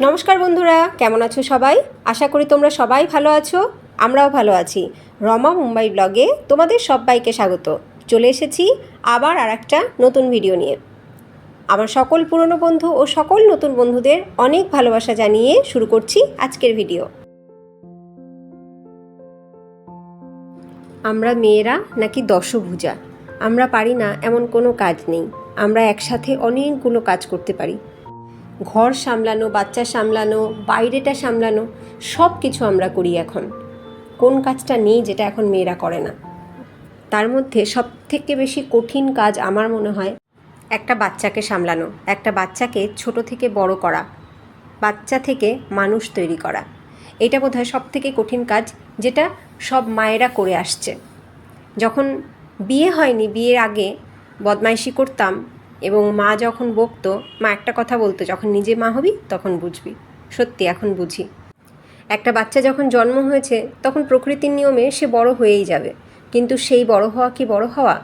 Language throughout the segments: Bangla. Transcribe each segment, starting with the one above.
নমস্কার বন্ধুরা, কেমন আছো সবাই? আশা করি তোমরা সবাই ভালো আছো। আমরাও ভালো আছি। রমা মুম্বাই ব্লগে তোমাদের সবাইকে স্বাগত। চলে এসেছি আবার একটা নতুন ভিডিও নিয়ে। আমার সকল পুরনো বন্ধু ও সকল নতুন বন্ধুদের অনেক ভালোবাসা জানিয়ে শুরু করছি আজকের ভিডিও। আমরা মেয়েরা নাকি দশভুজা। আমরা পারি না এমন কোনো কাজ নেই। আমরা একসাথে অনেকগুলো কাজ করতে পারি। ঘর সামলানো, বাচ্চা সামলানো, বাইরেটা সামলানো, সব কিছু আমরা করি এখন। কোন কাজটা নেই যেটা এখন মেয়েরা করে না? তার মধ্যে সবথেকে বেশি কঠিন কাজ আমার মনে হয় একটা বাচ্চাকে সামলানো, একটা বাচ্চাকে ছোট থেকে বড় করা, বাচ্চা থেকে মানুষ তৈরি করা। এটা বোধহয় সবথেকে কঠিন কাজ, যেটা সব মায়েরা করে আসছে। যখন বিয়ে হয়নি, বিয়ের আগে বদমাইশি করতাম এবং মা যখন বকতো, মা একটা কথা বলতো, যখন নিজে মা হবি তখন বুঝবি। সত্যি এখন বুঝি। একটা বাচ্চা যখন জন্ম হয়েছে তখন প্রকৃতির নিয়মে সে বড় হয়েই যাবে, কিন্তু সেই বড় হওয়া কি বড় হওয়া?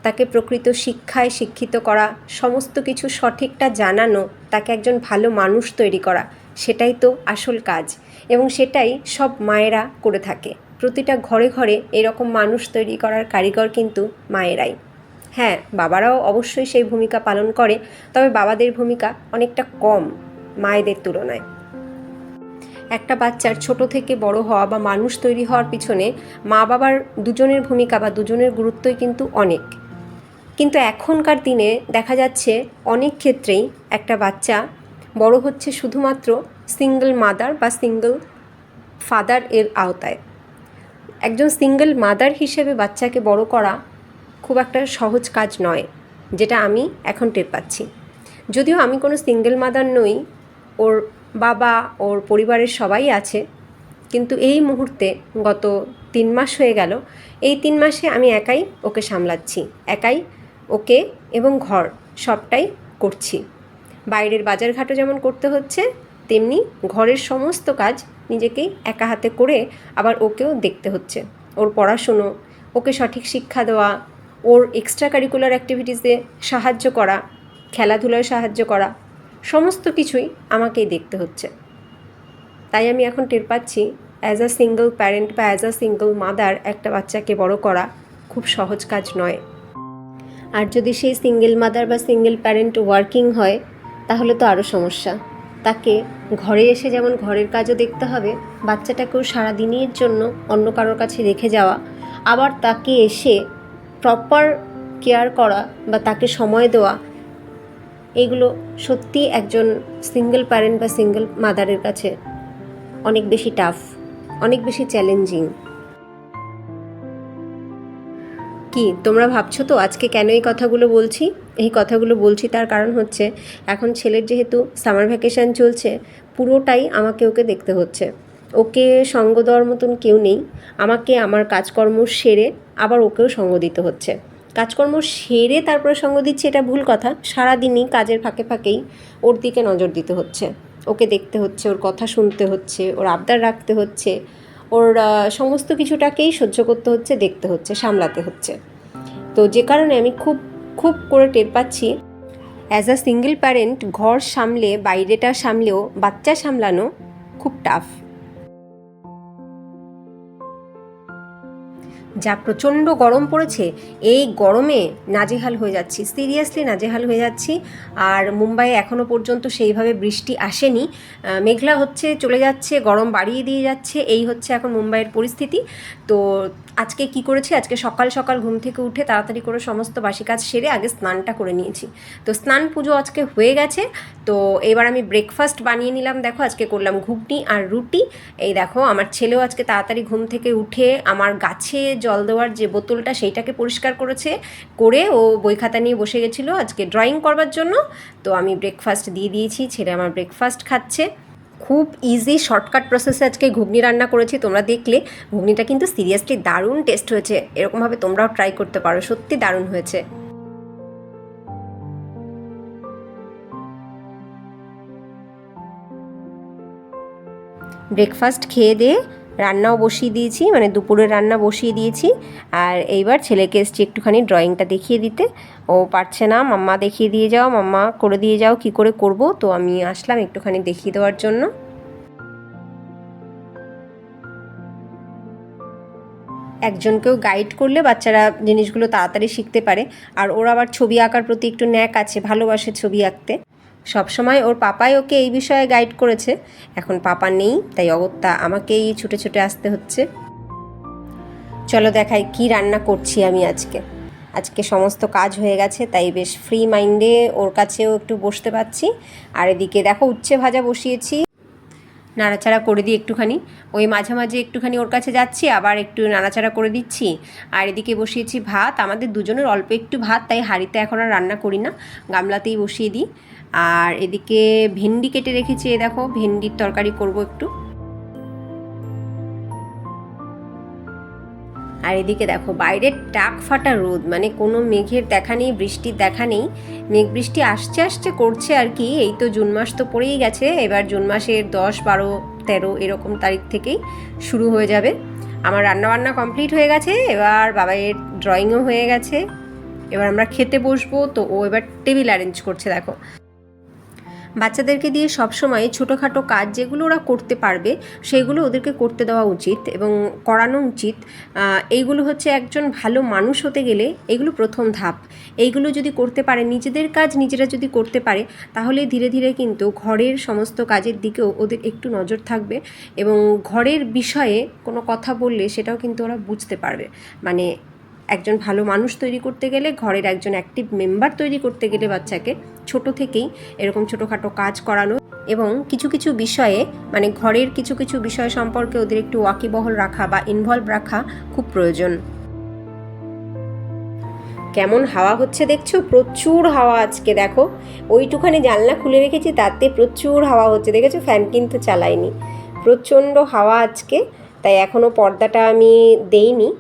তাকে প্রকৃত শিক্ষায় শিক্ষিত করা, সমস্ত কিছু সঠিকটা জানানো, তাকে একজন ভালো মানুষ তৈরি করা, সেটাই তো আসল কাজ। এবং সেটাই সব মায়েরা করে থাকে। প্রতিটা ঘরে ঘরে এরকম মানুষ তৈরি করার কারিগর কিন্তু মায়েরাই। হ্যাঁ, বাবারাও অবশ্যই সেই ভূমিকা পালন করে, তবে বাবাদের ভূমিকা অনেকটা কম মায়েদের তুলনায়। একটা বাচ্চার ছোট থেকে বড় হওয়া বা মানুষ তৈরি হওয়ার পিছনে মা বাবার দুজনের ভূমিকা বা দুজনের গুরুত্বই কিন্তু অনেক। কিন্তু এখনকার দিনে দেখা যাচ্ছে অনেক ক্ষেত্রেই একটা বাচ্চা বড় হচ্ছে শুধুমাত্র সিঙ্গল মাদার বা সিঙ্গল ফাদার এর আওতায়। একজন সিঙ্গল মাদার হিসেবে বাচ্চাকে বড় করা খুব একটা সহজ কাজ নয়, যেটা আমি এখন টের পাচ্ছি। যদিও আমি কোনো সিঙ্গল মাদার নই, ওর বাবা, ওর পরিবারের সবাই আছে, কিন্তু এই মুহূর্তে গত 3 মাস হয়ে গেল, এই 3 মাসে আমি একাই ওকে সামলাচ্ছি, একাই ওকে এবং ঘর সবটাই করছি। বাইরের বাজারঘাটও যেমন করতে হচ্ছে, তেমনি ঘরের সমস্ত কাজ নিজেকেই একা হাতে করে আবার ওকেও দেখতে হচ্ছে। ওর পড়াশুনো, ওকে সঠিক শিক্ষা দেওয়া, ওর এক্সট্রা কারিকুলার অ্যাক্টিভিটিসে সাহায্য করা, খেলাধুলায় সাহায্য করা, সমস্ত কিছুই আমাকেই দেখতে হচ্ছে। তাই আমি এখন টের পাচ্ছি অ্যাজ আ সিঙ্গল প্যারেন্ট বা অ্যাজ আ সিঙ্গল মাদার একটা বাচ্চাকে বড় করা খুব সহজ কাজ নয়। আর যদি সেই সিঙ্গেল মাদার বা সিঙ্গেল প্যারেন্ট ওয়ার্কিং হয়, তাহলে তো আরও সমস্যা। তাকে ঘরে এসে যেমন ঘরের কাজও দেখতে হবে, বাচ্চাটাকেও সারাদিনের জন্য অন্য কারোর কাছে রেখে যাওয়া, আবার তাকে এসে প্রপার কেয়ার করা বা তাকে সময় দেওয়া, এগুলো সত্যি একজন সিঙ্গেল প্যারেন্ট বা সিঙ্গেল মাদারের কাছে অনেক বেশি টাফ, অনেক বেশি চ্যালেঞ্জিং। কি তোমরা ভাবছো তো আজকে কেন এই কথাগুলো বলছি? এই কথাগুলো বলছি তার কারণ হচ্ছে, এখন ছেলের যেহেতু সামার ভ্যাকেশান চলছে, পুরোটাই আমাকে ওকে দেখতে হচ্ছে। ওকে সঙ্গ দেওয়ার মতন কেউ নেই। আমাকে আমার কাজকর্ম সেরে আবার ওকেও সঙ্গ দিতে হচ্ছে। কাজকর্ম সেরে তারপরে সঙ্গ দিচ্ছি এটা ভুল কথা, সারাদিনই কাজের ফাঁকে ফাঁকেই ওর দিকে নজর দিতে হচ্ছে, ওকে দেখতে হচ্ছে, ওর কথা শুনতে হচ্ছে, ওর আবদার রাখতে হচ্ছে, ওর সমস্ত কিছুটাকেই সহ্য করতে হচ্ছে, দেখতে হচ্ছে, সামলাতে হচ্ছে। তো যে কারণে আমি খুব খুব করে টের পাচ্ছি অ্যাজ আ সিঙ্গেল প্যারেন্ট ঘর সামলে বাইরেটা সামলেও বাচ্চা সামলানো খুব টাফ। যা প্রচণ্ড গরম পড়েছে, এই গরমে নাজেহাল হয়ে যাচ্ছি, সিরিয়াসলি নাজেহাল হয়ে যাচ্ছি। আর মুম্বাইয়ে এখনও পর্যন্ত সেইভাবে বৃষ্টি আসেনি, মেঘলা হচ্ছে, চলে যাচ্ছে, গরম বাড়িয়ে দিয়ে যাচ্ছে, এই হচ্ছে এখন মুম্বাইয়ের পরিস্থিতি। তো আজকে কি করেছি, আজকে সকাল সকাল ঘুম থেকে উঠে তাড়াতাড়ি করে সমস্ত বাসি কাজ সেরে আগে স্নানটা করে নিয়েছি। তো স্নান পুজো আজকে হয়ে গেছে। তো এবার আমি ব্রেকফাস্ট বানিয়ে নিলাম। দেখো আজকে করলাম ঘুগনি আর রুটি। এই দেখো আমার ছেলেও আজকে তাড়াতাড়ি ঘুম থেকে উঠে আমার গাছে জল দেওয়ার যে বোতলটা সেইটাকে পরিষ্কার করেছে, করে ও বই খাতা নিয়ে বসে গেছিলো আজকে ড্রয়িং করবার জন্য। তো আমি ব্রেকফাস্ট দিয়ে দিয়েছি, ছেলে আমার ব্রেকফাস্ট খাচ্ছে। খুব ইজি শর্টকাট প্রসেসে আজকে ঘুগনি রান্না করেছি, তোমরা দেখলে। ঘুগনিটা কিন্তু সিরিয়াসলি দারুণ টেস্ট হয়েছে, এরকমভাবে তোমরাও ট্রাই করতে পারো, সত্যি দারুণ হয়েছে। ব্রেকফাস্ট খেয়ে দিয়ে রান্নাও বসিয়ে দিয়েছি, মানে দুপুরের রান্না বসিয়ে দিয়েছি। আর এইবার ছেলেকে এসছি একটুখানি ড্রয়িংটা দেখিয়ে দিতে। ও পারছে না, মাম্মা দেখিয়ে দিয়ে যাও, মাম্মা করে দিয়ে যাও, কি করে করব। তো আমি আসলাম একটুখানি দেখিয়ে দেওয়ার জন্য। একজনকেও গাইড করলে বাচ্চারা জিনিসগুলো তাড়াতাড়ি শিখতে পারে। আর ওর আবার ছবি আঁকার প্রতি একটু ন্যাক আছে, ভালোবাসে ছবি আঁকতে। সবসময় ওর পাপাই ওকে এই বিষয়ে গাইড করেছে, এখন পাপা নেই, তাই অগত্যা আমাকেই ছুটে ছুটে আসতে হচ্ছে। চলো দেখাই কি রান্না করছি আমি আজকে। আজকে সমস্ত কাজ হয়ে গেছে, তাই বেশ ফ্রি মাইন্ডে ওর কাছেও একটু বসতে পারছি। আর এদিকে দেখো উচ্ছে ভাজা বসিয়েছি, নাড়াচাড়া করে দিই একটুখানি। ওই মাঝে মাঝে একটুখানি ওর কাছে যাচ্ছি, আবার একটু নাড়াচাড়া করে দিচ্ছি। আর এদিকে বসিয়েছি ভাত, আমাদের দুজনের অল্প একটু ভাত, তাই হাঁড়িতে এখন আর রান্না করি না, গামলাতেই বসিয়ে দিই। আর এদিকে ভেন্ডি কেটে রেখেছি, এ দেখো ভেন্ডির তরকারি করব একটু। আর এদিকে দেখো বাইরের টাক ফাটা রোদ, মানে কোনো মেঘের দেখা নেই, বৃষ্টির দেখা নেই। মেঘ বৃষ্টি আসছে আসছে করছে আর কি। এই তো জুন মাস তো পড়েই গেছে, এবার জুন মাসের 10, 12, 13 এরকম তারিখ থেকেই শুরু হয়ে যাবে। আমার রান্নাবান্না কমপ্লিট হয়ে গেছে, এবার বাবাইয়ের ড্রয়িংও হয়ে গেছে। এবার আমরা খেতে বসবো। তো ও এবার টেবিল অ্যারেঞ্জ করছে দেখো। বাচ্চাদেরকে দিয়ে সবসময় ছোটোখাটো কাজ যেগুলো ওরা করতে পারবে সেগুলো ওদেরকে করতে দেওয়া উচিত এবং করানো উচিত। এইগুলো হচ্ছে একজন ভালো মানুষ হতে গেলে এগুলো প্রথম ধাপ। এইগুলো যদি করতে পারে, নিজেদের কাজ নিজেরা যদি করতে পারে, তাহলে ধীরে ধীরে কিন্তু ঘরের সমস্ত কাজের দিকেও ওদের একটু নজর থাকবে এবং ঘরের বিষয়ে কোনো কথা বললে সেটাও কিন্তু ওরা বুঝতে পারবে। মানে একজন ভালো মানুষ তৈরি করতে গেলে, ঘরের একজন অ্যাক্টিভ মেম্বার তৈরি করতে গেলে বাচ্চাকে ছোট থেকেই এরকম ছোটোখাটো কাজ করানো এবং কিছু কিছু বিষয়ে, মানে ঘরের কিছু কিছু বিষয় সম্পর্কে ওদের একটু ওয়াকিবহল রাখা বা ইনভলভ রাখা খুব প্রয়োজন। কেমন হাওয়া হচ্ছে দেখছো, প্রচুর হাওয়া আজকে। দেখো ওইটুখানি জানলা খুলে রেখেছি, তাতে প্রচুর হাওয়া হচ্ছে, দেখেছো? ফ্যান কিন্তু চালাইনি, প্রচণ্ড হাওয়া আজকে। তাই এখনও পর্দাটা আমি দেইনি।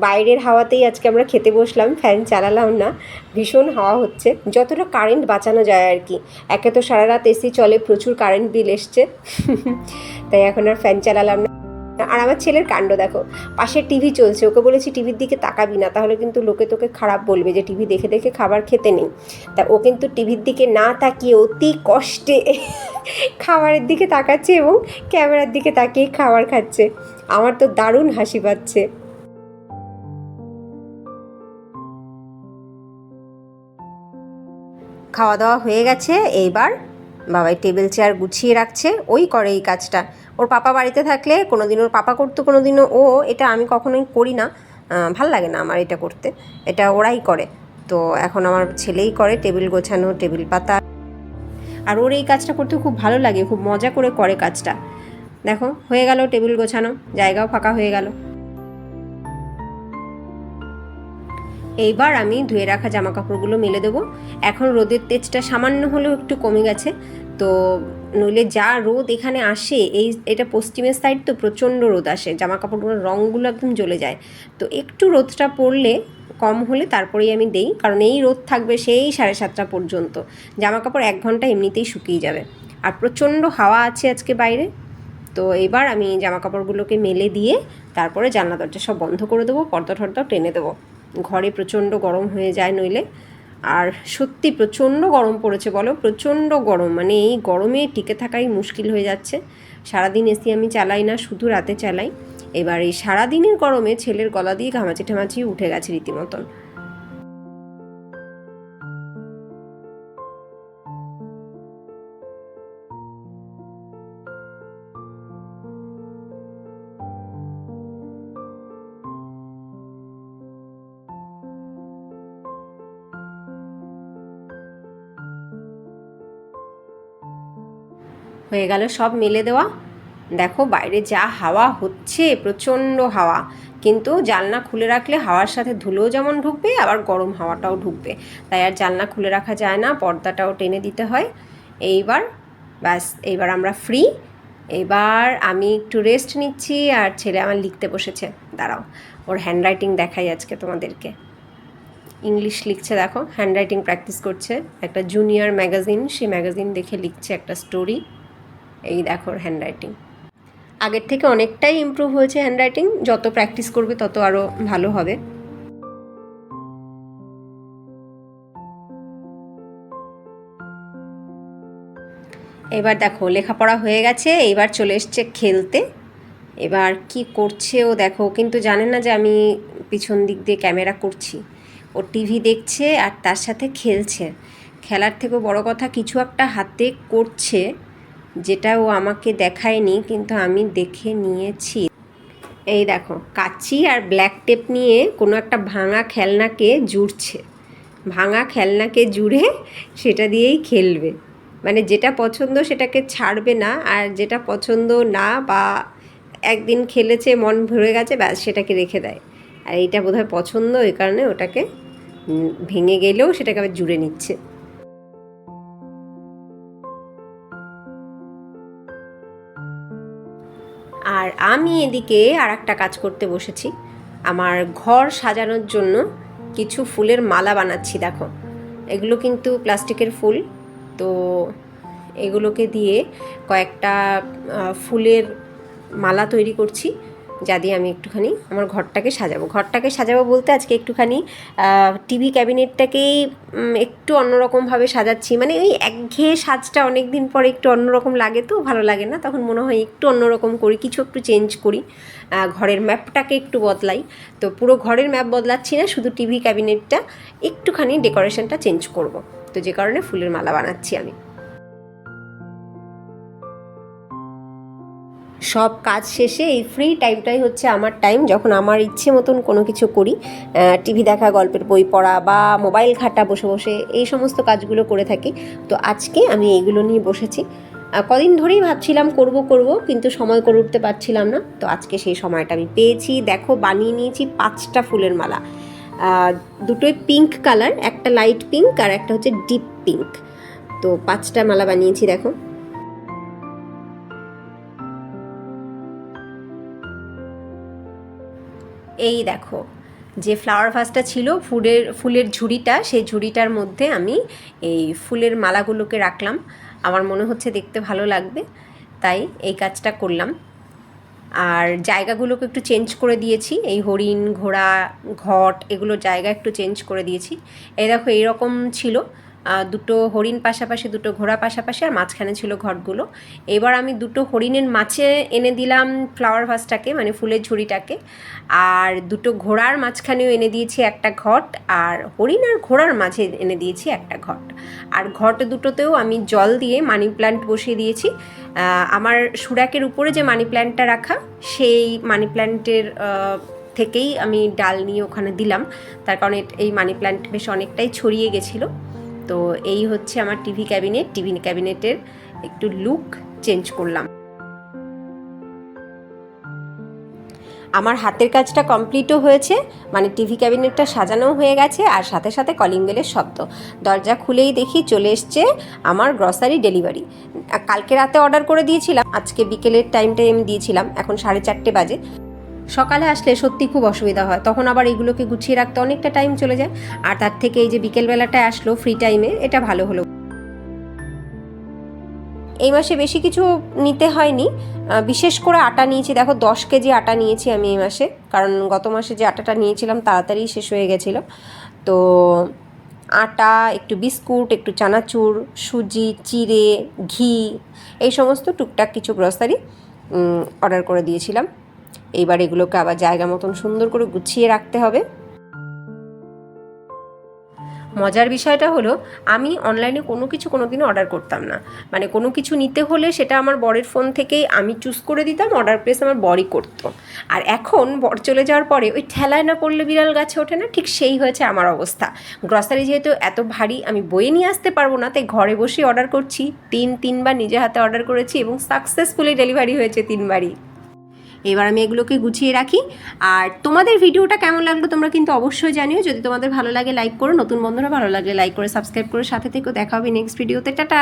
বাইরের হাওয়াতেই আজকে আমরা খেতে বসলাম, ফ্যান চালালাম না। ভীষণ হাওয়া হচ্ছে, যতটা কারেন্ট বাঁচানো যায় আর কি। একে তো সারা রাত এসি চলে, প্রচুর কারেন্ট বিল এসছে, তাই এখন আর ফ্যান চালালাম না। আর আমার ছেলের কাণ্ড দেখো, পাশে টিভি চলছে, ওকে বলেছি টিভির দিকে তাকাবি না, তাহলে কিন্তু লোকে তোকে খারাপ বলবে যে টিভি দেখে দেখে খাবার খেতে নেই। তা ও কিন্তু টিভির দিকে না তাকিয়ে অতি কষ্টে খাবারের দিকে তাকাচ্ছে এবং ক্যামেরার দিকে তাকিয়ে খাবার খাচ্ছে। আমার তো দারুণ হাসি পাচ্ছে। খাওয়া দাওয়া হয়ে গেছে, এইবার বাবাই টেবিল চেয়ার গুছিয়ে রাখছে। ওই করে এই কাজটা, ওর পাপা বাড়িতে থাকলে কোনো দিন ওর পাপা করতো, কোনো দিনও ও। এটা আমি কখনোই করি না, ভাল লাগে না আমার এটা করতে, এটা ওরাই করে। তো এখন আমার ছেলেই করে টেবিল গোছানো, টেবিল পাতা। আর ওর এই কাজটা করতে খুব ভালো লাগে, খুব মজা করে করে কাজটা। দেখো হয়ে গেল টেবিল গোছানো, জায়গাও ফাঁকা হয়ে গেল। এইবার আমি ধুয়ে রাখা জামা কাপড়গুলো মেলে দেবো। এখন রোদের তেজটা সামান্য হলেও একটু কমে গেছে, তো নইলে যা রোদ এখানে আসে, এটা পশ্চিমের সাইড তো প্রচণ্ড রোদ আসে, জামা কাপড়গুলোর রঙগুলো একদম জ্বলে যায়। তো একটু রোদটা পড়লে, কম হলে তারপরেই আমি দেই, কারণ এই রোদ থাকবে সেই 7:30 পর্যন্ত। জামা কাপড় 1 ঘন্টা এমনিতেই শুকিয়ে যাবে। আর প্রচণ্ড হাওয়া আছে আজকে বাইরে। তো এবার আমি জামা কাপড়গুলোকে মেলে দিয়ে তারপরে জানলা দরজা সব বন্ধ করে দেবো, পর্দা টর্দাও টেনে দেবো। ঘরে প্রচণ্ড গরম হয়ে যায় নইলে। আর সত্যি প্রচণ্ড গরম পড়েছে, বলো, প্রচণ্ড গরম। মানে এই গরমে টিকে থাকাই মুশকিল হয়ে যাচ্ছে। সারাদিন এসি আমি চালাই না, শুধু রাতে চালাই। এবার এই সারাদিনের গরমে ছেলের গলা দিয়ে ঘামাচি ঠামাচি উঠে গেছে রীতিমতন। হয়ে গেল সব মেলে দেওয়া। দেখো বাইরে যা হাওয়া হচ্ছে, প্রচণ্ড হাওয়া, কিন্তু জানলা খুলে রাখলে হাওয়ার সাথে ধুলোও যেমন ঢুকবে, আবার গরম হাওয়াটাও ঢুকবে। তাই আর জানলা খুলে রাখা যায় না, পর্দাটাও টেনে দিতে হয়। এইবার ব্যাস, এইবার আমরা ফ্রি। এবার আমি একটু রেস্ট নিচ্ছি, আর ছেলে আমার লিখতে বসেছে। দাঁড়াও, ওর হ্যান্ডরাইটিং দেখাই আজকে তোমাদেরকে। ইংলিশ লিখছে, দেখো হ্যান্ডরাইটিং প্র্যাকটিস করছে। একটা জুনিয়র ম্যাগাজিন, সেই ম্যাগাজিন দেখে লিখছে একটা স্টোরি। এই দেখো হ্যান্ডরাইটিং। আগের থেকে অনেকটাই ইমপ্রুভ হয়েছে হ্যান্ডরাইটিং, যত প্র্যাকটিস করবে তত আরও ভালো হবে। এবার দেখো লেখাপড়া হয়ে গেছে, এবার চলে এসছে খেলতে। এবার কি করছে ও দেখো, কিন্তু জানে না যে আমি পিছন দিক দিয়ে ক্যামেরা করছি। ও টিভি দেখছে আর তার সাথে খেলছে। খেলার থেকেও বড় কথা কিছু একটা হাতে করছে, যেটা ও আমাকে দেখায়নি কিন্তু আমি দেখে নিয়েছি। এই দেখো কাঁচি আর ব্ল্যাক টেপ নিয়ে কোনো একটা ভাঙা খেলনাকে জুড়ছে। ভাঙা খেলনাকে জুড়ে সেটা দিয়েই খেলবে। মানে যেটা পছন্দ সেটাকে ছাড়বে না, আর যেটা পছন্দ না বা একদিন খেলেছে মন ভরে গেছে ব্যাস সেটাকে রেখে দেয়। আর এইটা বোধহয় পছন্দ, এই কারণে ওটাকে ভেঙে গেলেও সেটাকে আবার জুড়ে নিচ্ছে। আর আমি এদিকে আর একটা কাজ করতে বসেছি। আমার ঘর সাজানোর জন্য কিছু ফুলের মালা বানাচ্ছি। দেখো এগুলো কিন্তু প্লাস্টিকের ফুল, তো এগুলোকে দিয়ে কয়েকটা ফুলের মালা তৈরি করছি, যা দিয়ে আমি একটুখানি আমার ঘরটাকে সাজাবো বলতে আজকে একটুখানি টিভি ক্যাবিনেটটাকেই একটু অন্যরকমভাবে সাজাচ্ছি। মানে ওই একঘেয়ে সাজটা অনেক দিন পরে একটু অন্যরকম লাগে, তো ভালো লাগে না, তখন মনে হয় একটু অন্যরকম করি, কিছু একটু চেঞ্জ করি, ঘরের ম্যাপটাকে একটু বদলাই। তো পুরো ঘরের ম্যাপ বদলাচ্ছি না, শুধু টিভি ক্যাবিনেটটা একটুখানি ডেকোরেশনটা চেঞ্জ করব, তো যে কারণে ফুলের মালা বানাচ্ছি আমি। সব কাজ শেষে এই ফ্রি টাইমটাই হচ্ছে আমার টাইম, যখন আমার ইচ্ছে মতন কোনো কিছু করি। টিভি দেখা, গল্পের বই পড়া বা মোবাইল ঘাঁটা বসে বসে এই সমস্ত কাজগুলো করে থাকি। তো আজকে আমি এইগুলো নিয়ে বসেছি। কদিন ধরেই ভাবছিলাম করব কিন্তু সময় করে উঠতে পারছিলাম না, তো আজকে সেই সময়টা আমি পেয়েছি। দেখো বানিয়ে নিয়েছি 5টা ফুলের মালা, দুটোই পিঙ্ক কালার, একটা লাইট পিঙ্ক আর একটা হচ্ছে ডিপ পিঙ্ক। তো 5টা মালা বানিয়েছি দেখো। এই দেখো যে ফ্লাওয়ার ভাসটা ছিল, ফুলের ঝুড়িটা, সেই ঝুড়িটার মধ্যে আমি এই ফুলের মালাগুলোকে রাখলাম। আমার মনে হচ্ছে দেখতে ভালো লাগবে, তাই এই কাজটা করলাম। আর জায়গাগুলোকে একটু চেঞ্জ করে দিয়েছি, এই হরিণ, ঘোড়া, ঘট এগুলোর জায়গা একটু চেঞ্জ করে দিয়েছি। এই দেখো এইরকম ছিল, দুটো হরিণ পাশাপাশি, দুটো ঘোড়া পাশাপাশি, আর মাঝখানে ছিল ঘটগুলো। এবার আমি দুটো হরিণের মাঝে এনে দিলাম ফ্লাওয়ার ভাসটাকে, মানে ফুলের ঝুড়িটাকে, আর দুটো ঘোড়ার মাঝখানেও এনে দিয়েছি একটা ঘট, আর হরিণ আর ঘোড়ার মাঝে এনে দিয়েছি একটা ঘট। আর ঘট দুটোতেও আমি জল দিয়ে মানি প্ল্যান্ট বসিয়ে দিয়েছি। আমার সুরাকের উপরে যে মানি প্ল্যান্টটা রাখা, সেই মানি প্ল্যান্টের থেকেই আমি ডাল নিয়ে ওখানে দিলাম, তার কারণে এই মানি প্ল্যান্ট বেশ অনেকটাই ছড়িয়ে গেছিলো। তো এই হচ্ছে আমার টিভি ক্যাবিনেটের একটু লুক চেঞ্জ করলাম। আমার হাতের কাজটা কমপ্লিটও হয়েছে, মানে টিভি ক্যাবিনেটটা সাজানোও হয়ে গেছে, আর সাথে সাথে কলিং বেলের শব্দ। দরজা খুলেই দেখি চলে এসছে আমার গ্রসারি ডেলিভারি। কালকে রাতে অর্ডার করে দিয়েছিলাম, আজকে বিকেলের টাইমটাই আমি দিয়েছিলাম, এখন 4:30 বাজে। সকালে আসলে সত্যি খুব অসুবিধা হয়, তখন আবার এগুলোকে গুছিয়ে রাখতে অনেকটা টাইম চলে যায়, আর তার থেকে এই যে বিকেলবেলাটায় আসলো ফ্রি টাইমে, এটা ভালো হলো। এই মাসে বেশি কিছু নিতে হয়নি, বিশেষ করে আটা নিয়েছি। দেখো 10 কেজি আটা নিয়েছি আমি এই মাসে, কারণ গত মাসে যে আটাটা নিয়েছিলাম তাড়াতাড়ি শেষ হয়ে গেছিলো। তো আটা, একটু বিস্কুট, একটু চানাচুর, সুজি, চিড়ে, ঘি, এই সমস্ত টুকটাক কিছু গ্রসারি অর্ডার করে দিয়েছিলাম। এইবার এগুলোকে আবার জায়গা মতন সুন্দর করে গুছিয়ে রাখতে হবে। মজার বিষয়টা হলো, আমি অনলাইনে কোনো কিছু কোনোদিনও অর্ডার করতাম না, মানে কোনো কিছু নিতে হলে সেটা আমার বরের ফোন থেকেই আমি চুজ করে দিতাম, অর্ডার প্লেস আমার বরই করতো। আর এখন বর চলে যাওয়ার পরে ওই ঠেলায় না পড়লে বিড়াল গাছে ওঠে না, ঠিক সেই হয়েছে আমার অবস্থা। গ্রসারি যেহেতু এত ভারী, আমি বয়ে নিয়ে আসতে পারবো না, তাই ঘরে বসেই অর্ডার করছি। তিনবার নিজে হাতে অর্ডার করেছি এবং সাকসেসফুলি ডেলিভারি হয়েছে 3বারই। এবার আমি এগুলোকে গুছিয়ে রাখি। আর তোমাদের ভিডিওটা কেমন লাগলো তোমরা কিন্তু অবশ্যই জানিও। যদি তোমাদের ভালো লাগে লাইক করো, নতুন বন্ধুরা ভালো লাগলে লাইক করে সাবস্ক্রাইব করে সাথে থেকো। দেখা হবে নেক্সট ভিডিওতে। টাটা।